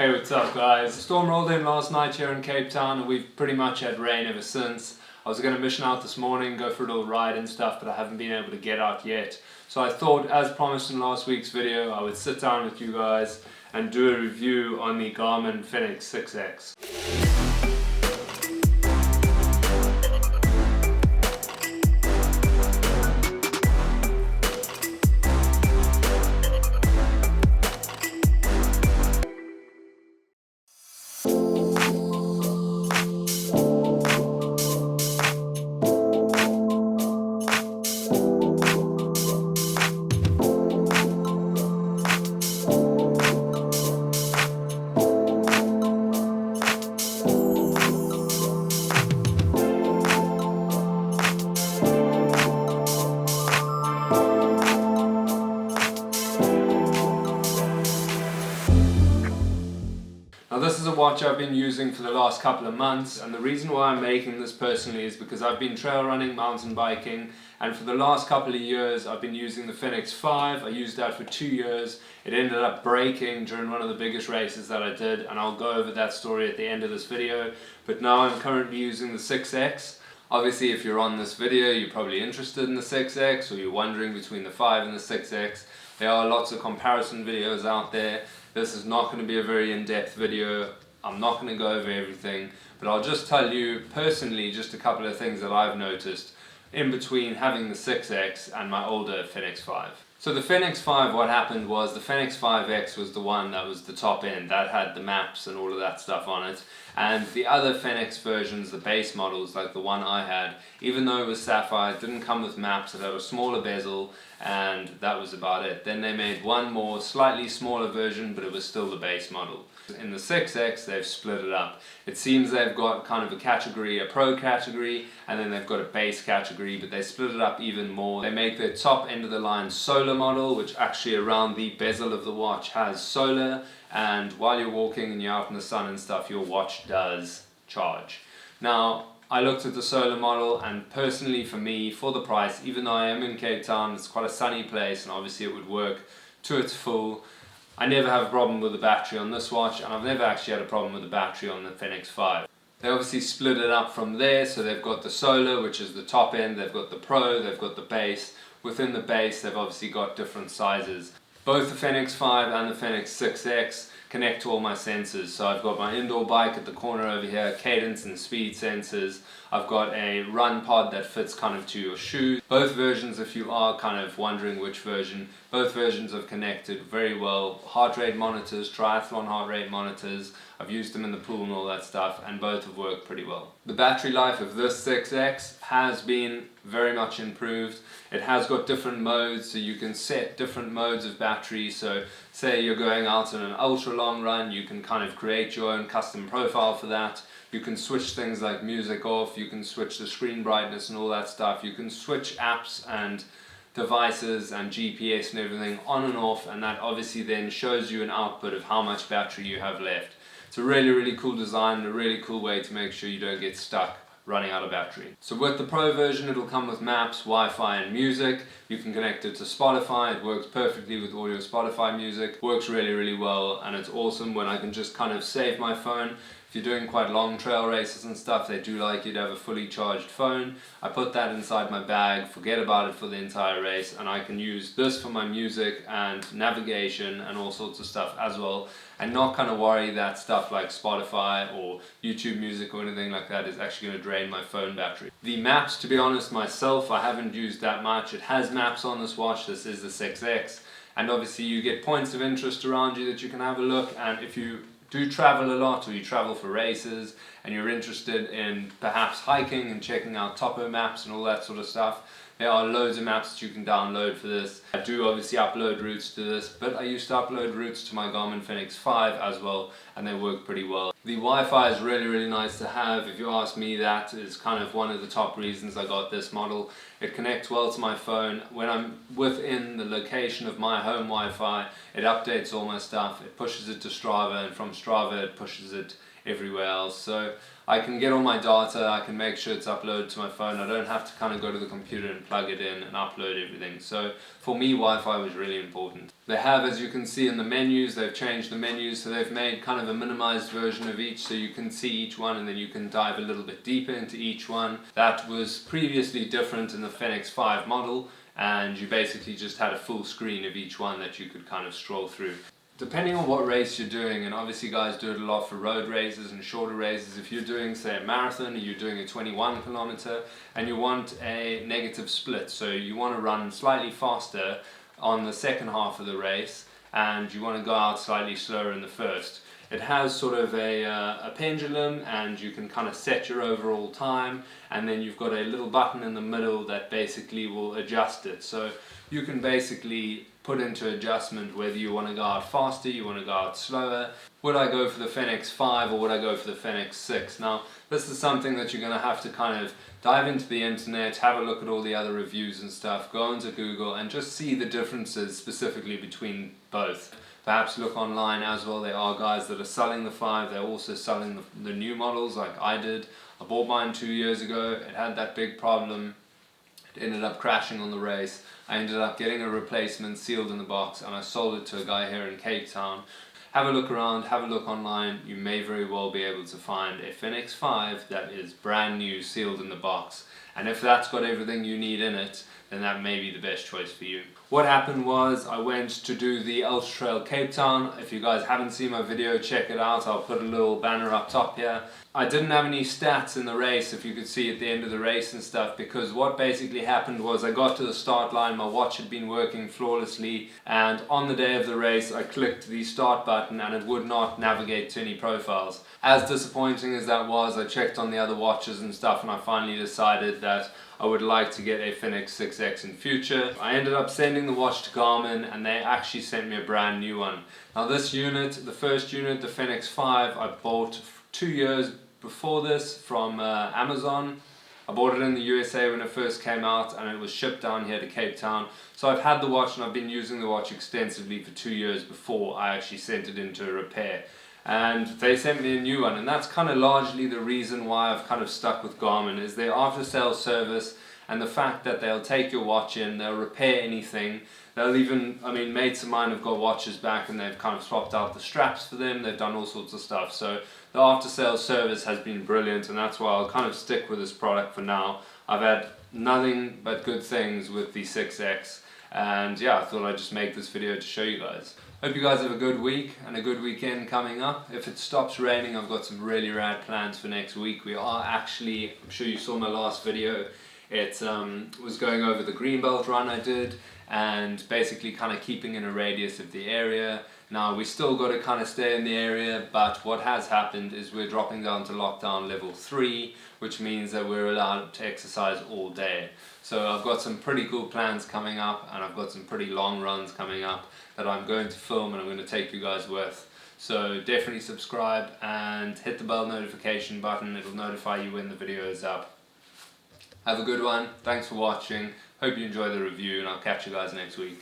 Hey, what's up guys? The storm rolled in last night here in Cape Town and we've pretty much had rain ever since. I was going to mission out this morning, go for a little ride and stuff, but I haven't been able to get out yet. So I thought, as promised in last week's video, I would sit down with you guys and do a review on the Garmin Fenix 6X. Now this is a watch I've been using for the last couple of months, and the reason why I'm making this personally is because I've been trail running, mountain biking, and for the last couple of years I've been using the Fenix 5. I used that for 2 years. It ended up breaking during one of the biggest races that I did, and I'll go over that story at the end of this video. But now I'm currently using the 6X. Obviously if you're on this video you're probably interested in the 6X, or you're wondering between the 5 and the 6X. There are lots of comparison videos out there. This is not going to be a very in-depth video. I'm not going to go over everything, but I'll just tell you personally just a couple of things that I've noticed in between having the 6X and my older Fenix 5. So the Fenix 5, what happened was the Fenix 5X was the one that was the top end, that had the maps and all of that stuff on it, and the other Fenix versions, the base models like the one I had, even though it was sapphire, it didn't come with maps. It had a smaller bezel and that was about it. Then they made one more slightly smaller version, but it was still the base model. In the 6X they've split it up. It seems they've got kind of a category, a pro category, and then they've got a base category, but they split it up even more. They make their top end of the line solar model, which actually around the bezel of the watch has solar, and while you're walking and you're out in the sun and stuff, your watch does charge. Now I looked at the solar model, and personally for me, for the price, even though I am in Cape Town, it's quite a sunny place and obviously it would work to its full. I never have a problem with the battery on this watch, and I've never actually had a problem with the battery on the Fenix 5. They obviously split it up from there, so they've got the solar, which is the top end, they've got the pro, they've got the base. Within the base they've obviously got different sizes. Both the Fenix 5 and the Fenix 6X connect to all my sensors. So I've got my indoor bike at the corner over here, cadence and speed sensors. I've got a run pod that fits kind of to your shoes. Both versions, if you are kind of wondering which version, both versions have connected very well. Heart rate monitors, triathlon heart rate monitors. I've used them in the pool and all that stuff, and both have worked pretty well. The battery life of this 6X has been very much improved. It has got different modes, so you can set different modes of battery. So say you're going out on an ultra long run, you can kind of create your own custom profile for that. You can switch things like music off, you can switch the screen brightness and all that stuff. You can switch apps and devices and GPS and everything on and off, and that obviously then shows you an output of how much battery you have left. It's a really cool design and a really cool way to make sure you don't get stuck running out of battery. So with the Pro version it'll come with maps, Wi-Fi and music. You can connect it to Spotify. It works perfectly with all your Spotify music. Works really well, and it's awesome when I can just kind of save my phone. If you're doing quite long trail races and stuff, they do like you to have a fully charged phone. I put that inside my bag, forget about it for the entire race, and I can use this for my music and navigation and all sorts of stuff as well, and not kind of worry that stuff like Spotify or YouTube music or anything like that is actually going to drain my phone battery. The maps, to be honest, myself, I haven't used that much. It has maps on this watch. This is the 6X, and obviously you get points of interest around you that you can have a look, and if you do travel a lot, or you travel for races and you're interested in perhaps hiking and checking out topo maps and all that sort of stuff, there are loads of maps that you can download for this. I do obviously upload routes to this, but I used to upload routes to my Garmin Fenix 5 as well, and they work pretty well. The Wi-Fi is really nice to have. If you ask me, that is kind of one of the top reasons I got this model. It connects well to my phone. When I'm within the location of my home Wi-Fi, it updates all my stuff. It pushes it to Strava, and from Strava it pushes it everywhere else. So I can get all my data, I can make sure it's uploaded to my phone. I don't have to kind of go to the computer and plug it in and upload everything. So for me, Wi-Fi was really important. They have, as you can see in the menus, they've changed the menus, so they've made kind of a minimized version of each, so you can see each one and then you can dive a little bit deeper into each one. That was previously different in the Fenix 5 model, and you basically just had a full screen of each one that you could kind of scroll through. Depending on what race you're doing, and obviously guys do it a lot for road races and shorter races, if you're doing say a marathon or you're doing a 21 kilometer and you want a negative split, so you want to run slightly faster on the second half of the race and you want to go out slightly slower in the first. It has sort of a pendulum, and you can kind of set your overall time, and then you've got a little button in the middle that basically will adjust it. So you can basically put into adjustment whether you want to go out faster, you want to go out slower. Would I go for the Fenix 5 or would I go for the Fenix 6? Now, this is something that you're going to have to kind of dive into the internet, have a look at all the other reviews and stuff, go onto Google and just see the differences specifically between both. Perhaps look online as well. There are guys that are selling the 5, they're also selling the new models like I did. I bought mine 2 years ago, it had that big problem. It ended up crashing on the race. I ended up getting a replacement sealed in the box and I sold it to a guy here in Cape Town. Have a look around, have a look online. You may very well be able to find a Fenix 5 that is brand new, sealed in the box. And if that's got everything you need in it, then that may be the best choice for you. What happened was I went to do the Ultra Trail Cape Town. If you guys haven't seen my video, check it out. I'll put a little banner up top here. I didn't have any stats in the race, if you could see at the end of the race and stuff, because what basically happened was I got to the start line, my watch had been working flawlessly, and on the day of the race I clicked the start button and it would not navigate to any profiles. As disappointing as that was, I checked on the other watches and stuff and I finally decided that I would like to get a Fenix 6X in future. I ended up sending the watch to Garmin and they actually sent me a brand new one. Now this unit, the first unit, the Fenix 5, I bought 2 years before this from Amazon. I bought it in the USA when it first came out and it was shipped down here to Cape Town. So I've had the watch and I've been using the watch extensively for 2 years before I actually sent it into a repair. And they sent me a new one, and that's kind of largely the reason why I've kind of stuck with Garmin, is their after sales service and the fact that they'll take your watch in, they'll repair anything. They'll even, I mean, mates of mine have got watches back and they've kind of swapped out the straps for them, they've done all sorts of stuff. So the after sales service has been brilliant and that's why I'll kind of stick with this product for now. I've had nothing but good things with the 6X, and yeah, I thought I'd just make this video to show you guys. Hope you guys have a good week and a good weekend coming up. If it stops raining, I've got some really rad plans for next week. We are actually, I'm sure you saw my last video, it was going over the Greenbelt run I did and basically kind of keeping in a radius of the area. Now we still got to kind of stay in the area, but what has happened is we're dropping down to lockdown level 3, which means that we're allowed to exercise all day. So I've got some pretty cool plans coming up and I've got some pretty long runs coming up that I'm going to film and I'm going to take you guys with. So definitely subscribe and hit the bell notification button, it'll notify you when the video is up. Have a good one, thanks for watching, hope you enjoy the review and I'll catch you guys next week.